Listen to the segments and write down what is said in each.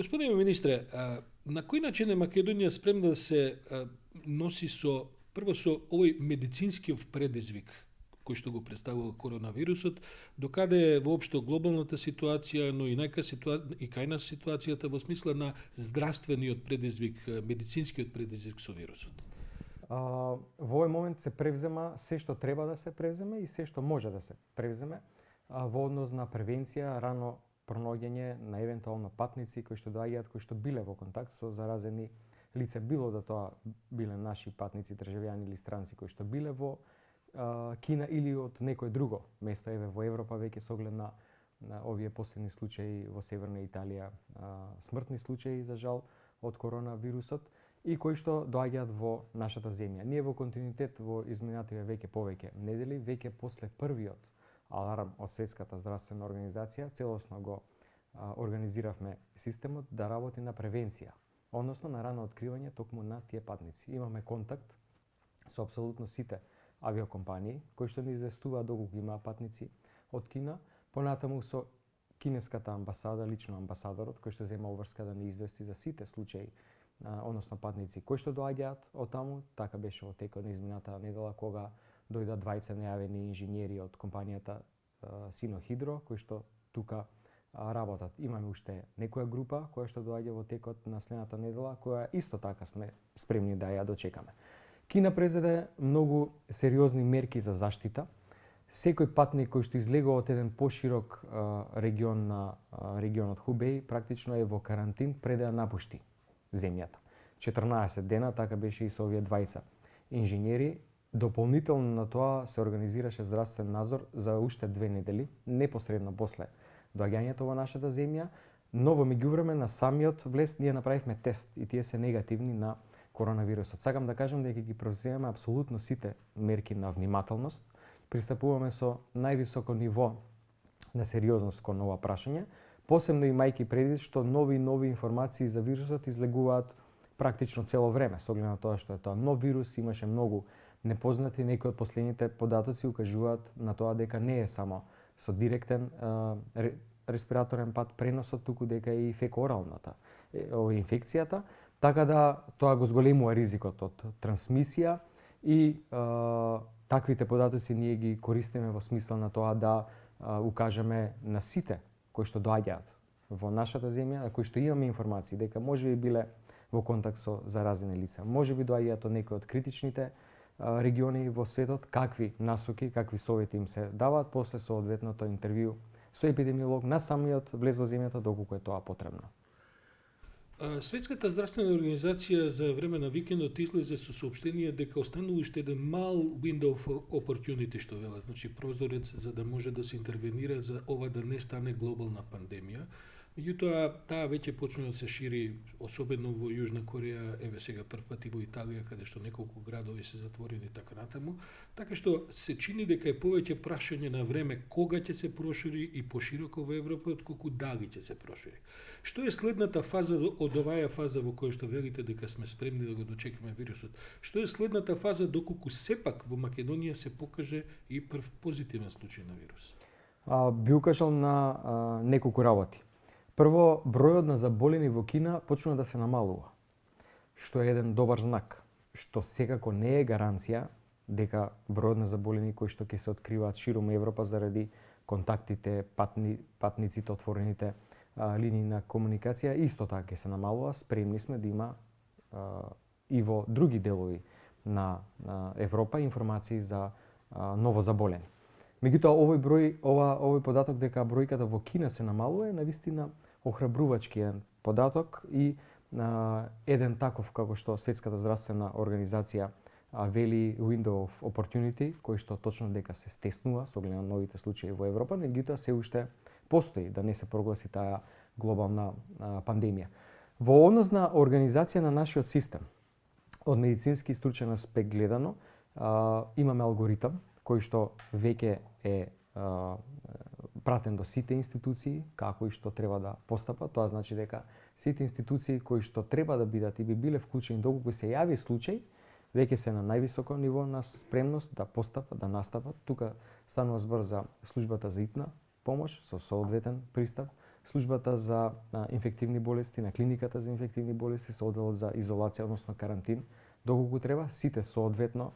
Господине министре, на кој начин е Македонија спремна да се носи прво со овој медицински предизвик кој што го представува коронавирусот, докаде е воопшто глобалната ситуација, но и кај нас ситуацијата во смисла на здравствениот предизвик, медицинскиот предизвик со вирусот? Во овој момент се превзема се што треба да се превземе и се што може да се превземе во однос на превенција, рано пронаоѓање на евентуално патници кои што доаѓаат, кои што биле во контакт со заразени лица, било да тоа биле наши патници, државјани или странци кои што биле во Кина или од некој друго место, еве во Европа веќе со оглед на овие последни случаи во Северна Италија, смртни случаи за жал од коронавирусот и кои што доаѓаат во нашата земја. Ние во континуитет во изминативе повеќе недели, веќе после првиот аларм од Светската здравствена организација, целосно го организиравме системот да работи на превенција, односно на рано откривање токму на тие патници. Имаме контакт со апсолутно сите авиокомпании кои што ни известуваат доколку има патници од Кина, понатаму со кинеската амбасада, лично амбасадорот кој што зема обврска да ни извести за сите случаи, односно патници кои што доаѓаат од таму. Така беше во текот на изминатата недела кога дојдат двајца нејавени инженери од компанијата Синохидро кои што тука работат. Имаме уште некоја група која што доаѓа во текот на следната недела, која исто така сме спремни да ја дочекаме. Кина презеде многу сериозни мерки за заштита. Секој патник кој што излегува од еден поширок регион на регионот Хубеј практично е во карантин пред да напушти земјата. 14 дена, така беше и со овие двајца инженери. Дополнително на тоа се организираше здравствен надзор за уште 2 недели, непосредно после доаѓањето во нашата земја, но во меѓувреме на самиот влез ние направивме тест и тие се негативни на коронавирусот. Сакам да кажам дека ги преземаме апсолутно сите мерки на внимателност, пристапуваме со највисоко ниво на сериозност кон ова прашање, посебно имајќи предвид што нови информации за вирусот излегуваат практично цело време, со оглед на тоа што е тоа нов вирус, имаше многу непознати, некои од последните податоци укажуваат на тоа дека не е само со директен респираторен пат преносот, туку дека и фекооралната инфекцијата, така да тоа го зголемува ризикот од трансмисија и таквите податоци ние ги користиме во смисла на тоа да укажеме на сите кои што доаѓаат во нашата земја, кои што имаме информации дека можеби биле во контакт со заразени лица, можеби доаѓаат од некои од критичните региони во светот, какви насоки, какви совети им се даваат после соодветното интервју со епидемиолог на самиот влез во земјата доколку е тоа потребно. Светската здравствена организација за време на викендот излезе со соопштение дека останува уште еден мал window of opportunity, што велат, значи прозорец за да може да се интервенира за ова да не стане глобална пандемија. Меѓутоа, таа веќе почна да се шири, особено во Јужна Кореја, еве сега прв пат и во Италија, каде што неколку градови се затворени така натаму. Така што се чини дека е повеќе прашање на време кога ќе се прошири и пошироко во Европа, отколку дали ќе се прошири. Што е следната фаза од оваа фаза во која што велите дека сме спремни да го дочекаме вирусот? Што е следната фаза доколку сепак во Македонија се покаже и прв позитивен случај на вирус? Би укажал на неколку работи. Прво, бројот на заболени во Кина почна да се намалува, што е еден добар знак, што секако не е гаранција дека бројот на заболени кои што ќе се откриваат широм Европа заради контактите, патниците, отворените линии на комуникација, исто така ќе се намалува. Спремни сме да има и во други делови на Европа информации за новозаболени. Меѓутоа, овој податок дека бројката во Кина се намалува е навистина охрабрувачки податок и еден таков како што Светската здравствена организација вели window of opportunity, кој што точно дека се стеснува со оглед на новите случаи во Европа, меѓутоа се уште постои да не се прогласи таа глобална пандемија. Во однос на организација на нашиот систем, од медицински стручен аспект гледано, имаме алгоритам кој што веќе е пратен до сите институции, како и што треба да постапат. Тоа значи дека сите институции кои што треба да бидат и би биле вклучени доколку се јави случај, веќе се на највисоко ниво на спремност да постапат, да настапат. Тука станува збор за службата за итна помош со соодветен пристап, службата за инфективни болести, на клиниката за инфективни болести со оддел за изолација, односно карантин, доколку треба, сите соодветно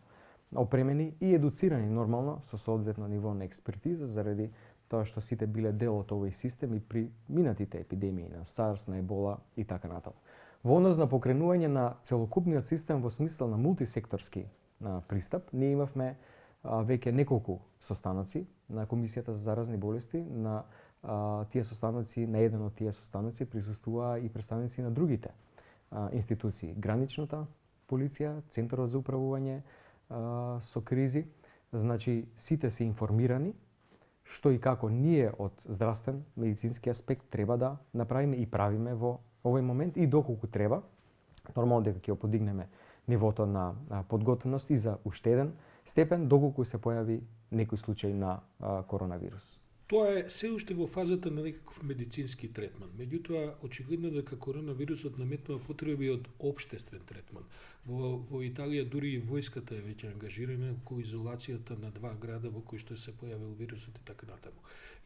опремени и едуцирани нормално со соодветно ниво на експертиза заради тоа што сите биле дел од овој систем и при минатите епидемии на SARS, на Ебола и така натаму. Во однос на покренување на целокупниот систем во смисла на мултисекторски пристап, ние имавме веќе неколку состаноци на Комисијата за заразни болести. На тие состаноци, на еден од тие состаноци присуствуваа и представници на другите институции, граничната полиција, Центарот за управување со кризи. Значи, сите се информирани што и како ние од здравствен, медицински аспект треба да направиме и правиме во овој момент и доколку треба, нормално дека ќе подигнеме нивото на подготвеност и за уште еден степен доколку се појави некој случај на коронавирус. Тоа е се уште во фазата на некаков медицински третман. Меѓутоа, очигледно дека коронавирусот наметнува потреби од општествен третман. Во Италија дури и војската е веќе ангажирана во изолацијата на 2 града во кои што се појавил вирусот и така натаму.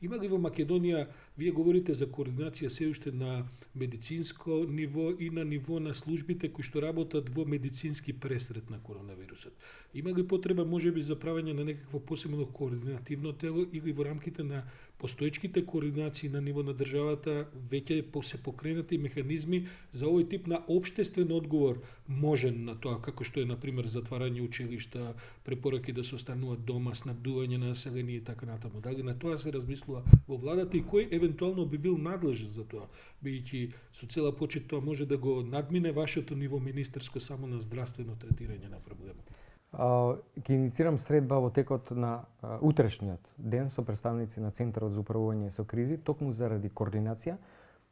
Има ли во Македонија, вие говорите за координација се уште на медицинско ниво и на ниво на службите кои што работат во медицински пресрет на коронавирусот. Има ли потреба можеби за правење на некакво посебно координативно тело или во рамките на постоечките координации на ниво на државата веќе се покренати механизми за овој тип на општествен одговор можен на тоа, како што е например затварање училишта, препораки да се остануваат дома, снабдување на население и така натаму. Дали на тоа се размислува во владата и кој евентуално би бил надлежен за тоа, бидејќи со цела почит тоа може да го надмине вашето ниво министерско само на здравствено третирање на проблемот. Ќе иницирам средба во текот на утрешниот ден со представници на Центарот за управување со кризи, токму заради координација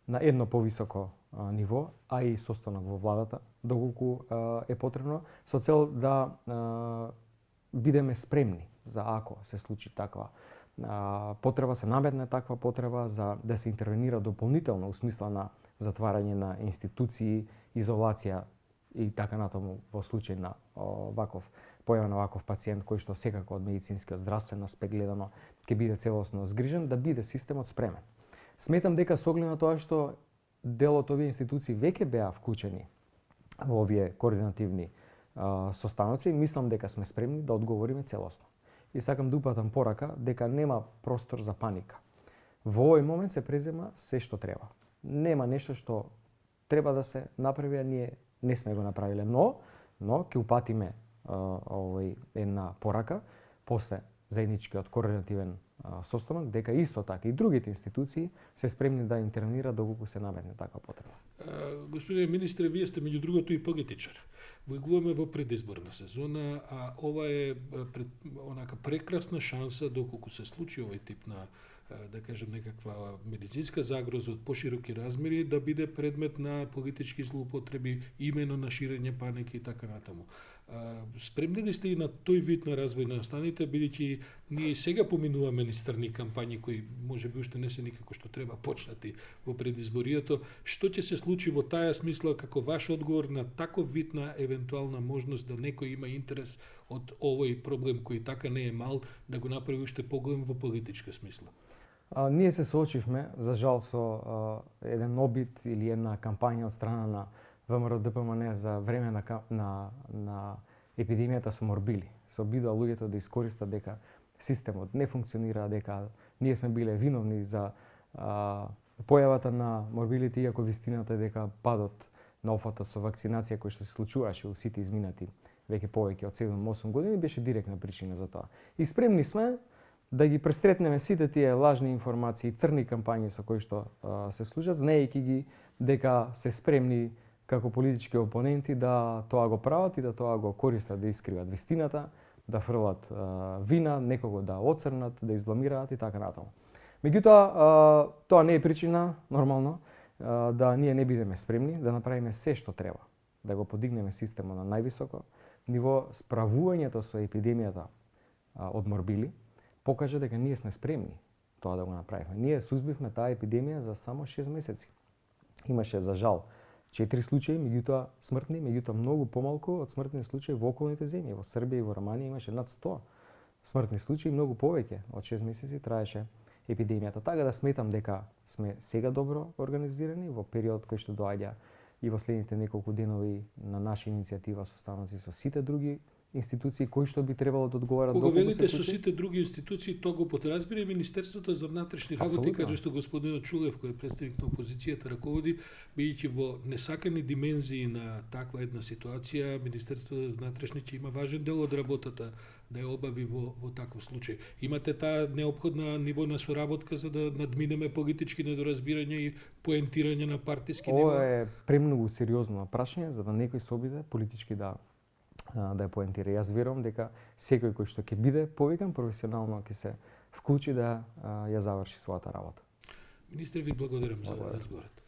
на едно повисоко ниво, а и состанок во владата, доколку е потребно, со цел да бидеме спремни за ако се случи таква потреба, се наметне таква потреба за да се интервенира дополнително у смисла на затварање на институции, изолација и така натаму во случај на појава на ваков пациент кој што секако од медицинскиот здравствен аспект гледано ќе биде целосно згрижен, да биде системот спремен. Сметам дека со оглед на тоа што дел од овие институции веќе беа вклучени во овие координативни состаноци, мислам дека сме спремни да одговориме целосно. И сакам да упатам порака дека нема простор за паника. Во овој момент се презема се што треба. Нема нешто што треба да се направи, а ние не сме го направиле, но ќе упатиме една порака после заедничкиот координативен состанок дека исто така и другите институции се спремни да интервенираат доколку се наметне таква потреба. Господине министре, вие сте меѓу другото и политичар. Влегуваме во предизборна сезона, а ова е онака прекрасна шанса доколку се случи овој тип на да кажем некаква медицинска загроза од пошироки размери да биде предмет на политички злоупотреби, имено на ширење паники и така натаму. Спремни ли сте и на тој вид на развој на станите, бидејќи ние сега поминуваме низ црни кампањи кои можеби уште не се никако што треба почнати во предизборието, што ќе се случи во таа смисла како ваш одговор на таков вид на евентуална можност да некој има интерес од овој проблем кој така не е мал да го направи уште поголем во политичка смисла? Ние се соочивме, за жал, со еден обид или една кампања од страна на ВМРО-ДПМН за време на епидемијата со морбили. Се обидува луѓето да искористат дека системот не функционира, дека ние сме биле виновни за појавата на морбилите, иако вистината е дека падот на офатот со вакцинација кој што се случуваше у сите изминати веќе повеќе од 7-8 години беше директна причина за тоа. И спремни сме да ги пресретнеме сите тие лажни информации, црни кампањи со кои што се служат, знаејќи ги дека се спремни како политички опоненти да тоа го прават и да тоа го користат да искриват вистината, да фрлат вина, некого да оцрнат, да избламираат и така натаму. Меѓутоа, тоа не е причина, нормално, да ние не бидеме спремни, да направиме се што треба, да го подигнеме системот на највисоко ниво. Справувањето со епидемијата од морбили покажа дека ние сме спремни тоа да го направиме. Ние сузбивме таа епидемија за само 6 месеци. Имаше, за жал, 4 случаи, меѓутоа смртни, меѓутоа многу помалку од смртни случаи во околните земји. Во Србија и во Романија имаше над 100 смртни случаи, многу повеќе. Од 6 месеци траеше епидемијата. Така да сметам дека сме сега добро организирани во период кој што доаѓа и во следните неколку денови на наша иницијатива состаноци со сите други институции кои што би требало да одговарат Кога доколку велите се со случи. сите други институции, тоа го подразбира и Министерството за внатрешни работи, Апсолутно. каде што господинот Чулев, кој е представник на опозицијата, раководи, бидејќи во несакани димензии на таква една ситуација, Министерството за внатрешни ќе има важен дел од работата да ја обави во таков случај. Имате таа неопходна ниво на соработка за да надминеме политички недоразбирања и поентирање на партиски ниво? Ова е премногу сериозно прашање за да некој се обиде политички да ја поентира. Јас верувам дека секој кој што ќе биде повикан професионално ќе се вклучи да ја заврши својата работа. Министре, ви благодарам за Благодарам. разговорот.